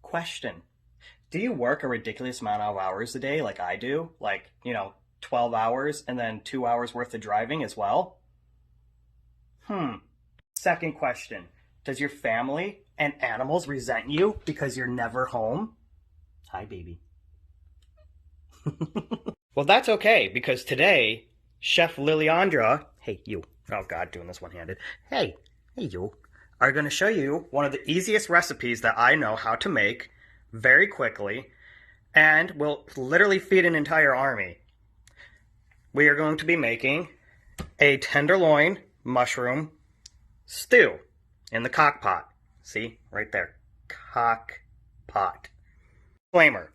Question. Do you work a ridiculous amount of hours a day like I do? Like, 12 hours and then 2 hours worth of driving as well? Second question. Does your family and animals resent you because you're never home? Hi, baby. Well, that's okay, because today, Chef Lilyandra, hey, you. Oh, God, doing this one-handed. Hey, you. Are going to show you one of the easiest recipes that I know how to make very quickly and will literally feed an entire army. We are going to be making a tenderloin mushroom stew in the crock pot. See, right there. Crock pot. Disclaimer.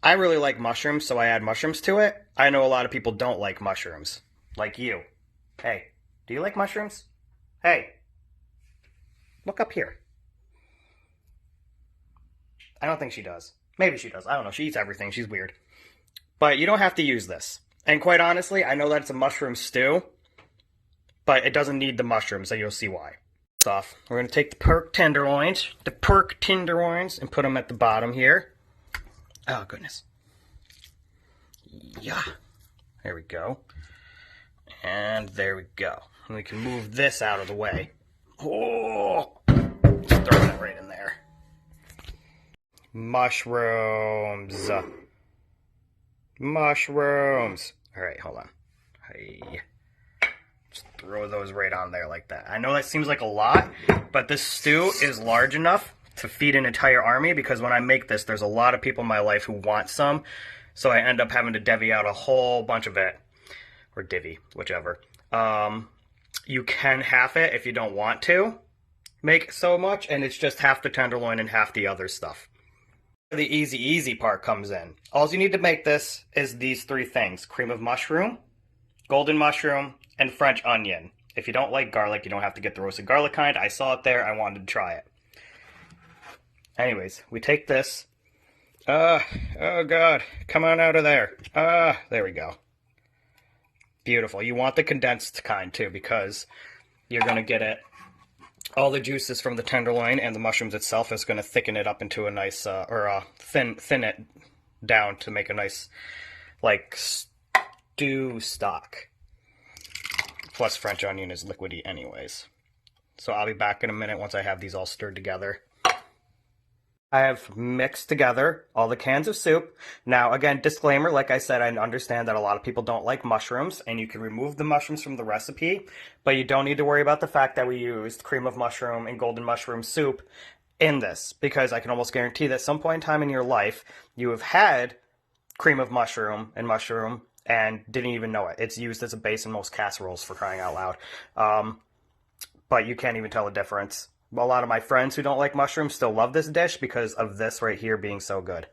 I really like mushrooms, so I add mushrooms to it. I know a lot of people don't like mushrooms. Like you. Hey, do you like mushrooms? Hey. Look up here. I don't think she does. Maybe she does. I don't know. She eats everything. She's weird. But you don't have to use this. And quite honestly, I know that it's a mushroom stew, but it doesn't need the mushrooms, so you'll see why. First off, we're going to take the pork tenderloins, and put them at the bottom here. Oh, goodness. Yeah. There we go. And there we go. And we can move this out of the way. Oh! Just throw that right in there. Mushrooms. Mushrooms. Alright, hold on. Hey. Just throw those right on there like that. I know that seems like a lot, but this stew is large enough to feed an entire army, because when I make this, there's a lot of people in my life who want some, so I end up having to divvy out a whole bunch of it. Or divvy, whichever. You can half it if you don't want to make so much, and it's just half the tenderloin and half the other stuff. The easy part comes in. All you need to make this is these three things: cream of mushroom, golden mushroom, and French onion. If you don't like garlic, you don't have to get the roasted garlic kind. I saw it there. I wanted to try it. Anyways, we take this. Oh God, come on out of there. There we go. Beautiful. You want the condensed kind too, because you're going to get it. All the juices from the tenderloin and the mushrooms itself is going to thicken it up into a nice, thin it down to make a nice, like, stew stock. Plus French onion is liquidy anyways. So I'll be back in a minute once I have these all stirred together. I have mixed together all the cans of soup. Now, again, disclaimer, like I said, I understand that a lot of people don't like mushrooms, and you can remove the mushrooms from the recipe, but you don't need to worry about the fact that we used cream of mushroom and golden mushroom soup in this, because I can almost guarantee that at some point in time in your life, you have had cream of mushroom and didn't even know it. It's used as a base in most casseroles, for crying out loud. But you can't even tell the difference. A lot of my friends who don't like mushrooms still love this dish because of this right here being so good.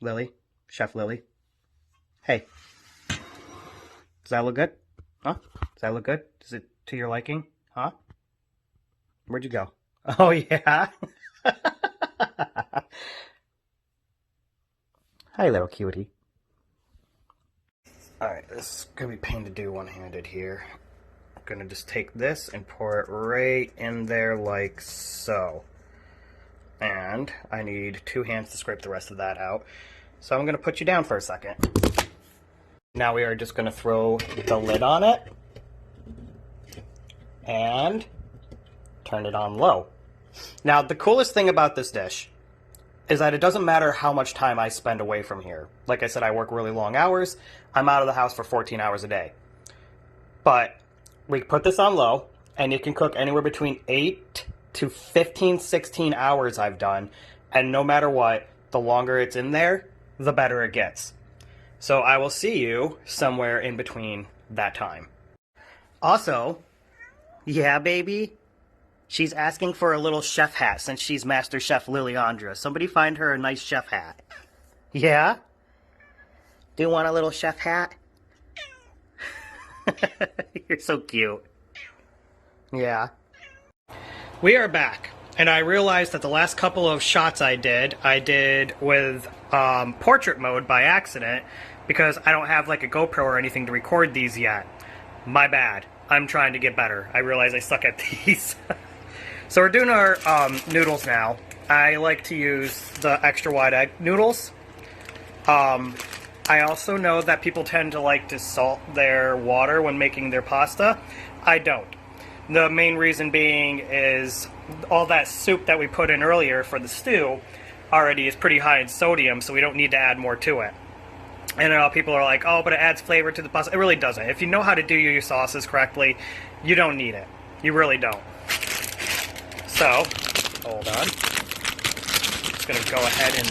Lily? Chef Lily? Hey. Does that look good? Huh? Does that look good? Is it to your liking? Huh? Where'd you go? Oh, yeah? Hi, little cutie. Alright, this is going to be a pain to do one-handed here. Gonna just take this and pour it right in there like so. And I need 2 hands to scrape the rest of that out. So I'm gonna put you down for a second. Now we are just gonna throw the lid on it and turn it on low. Now the coolest thing about this dish is that it doesn't matter how much time I spend away from here. Like I said, I work really long hours. I'm out of the house for 14 hours a day. But we put this on low, and it can cook anywhere between 8 to 15, 16 hours I've done. And no matter what, the longer it's in there, the better it gets. So I will see you somewhere in between that time. Also, yeah, baby, she's asking for a little chef hat since she's Master Chef Lilyandra. Somebody find her a nice chef hat. Yeah? Do you want a little chef hat? You're so cute. Yeah. We are back, and I realized that the last couple of shots I did with portrait mode by accident, because I don't have like a GoPro or anything to record these yet. My bad. I'm trying to get better. I realize I suck at these. So we're doing our noodles now. I like to use the extra wide egg noodles. I also know that people tend to like to salt their water when making their pasta. I don't. The main reason being is all that soup that we put in earlier for the stew already is pretty high in sodium, so we don't need to add more to it. And people are like, oh, but it adds flavor to the pasta. It really doesn't. If you know how to do your sauces correctly, you don't need it. You really don't. So, hold on. Just going to go ahead and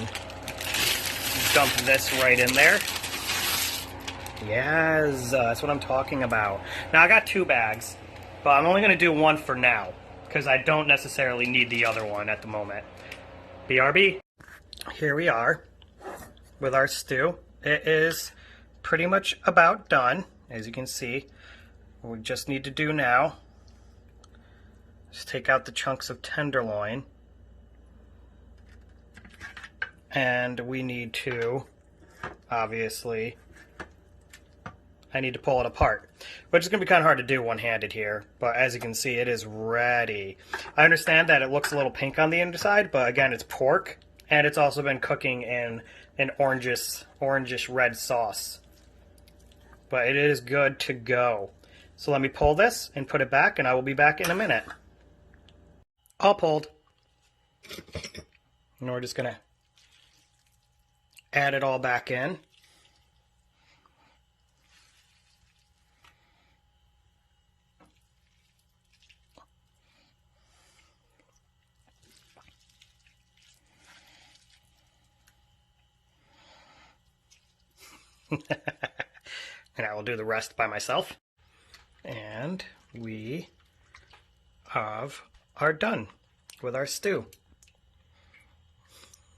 dump this right in there. Yes, that's what I'm talking about. Now, I got 2 bags, but I'm only going to do one for now, because I don't necessarily need the other one at the moment. BRB. Here we are with our stew. It is pretty much about done, as you can see. What we just need to do now is take out the chunks of tenderloin. And we need to, obviously, I need to pull it apart. Which is going to be kind of hard to do one-handed here, but as you can see, it is ready. I understand that it looks a little pink on the inside, but again, it's pork, and it's also been cooking in an orangish red sauce. But it is good to go. So let me pull this and put it back, and I will be back in a minute. All pulled. And we're just going to add it all back in. And I will do the rest by myself. And we are done with our stew.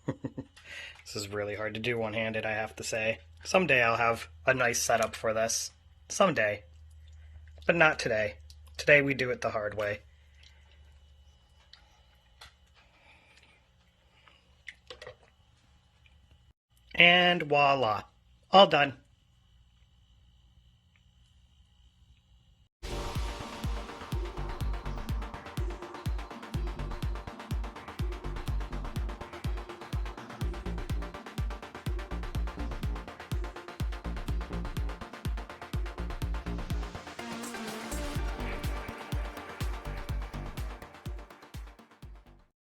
This is really hard to do one-handed, I have to say. Someday I'll have a nice setup for this. Someday. But not today. Today we do it the hard way. And voila. All done.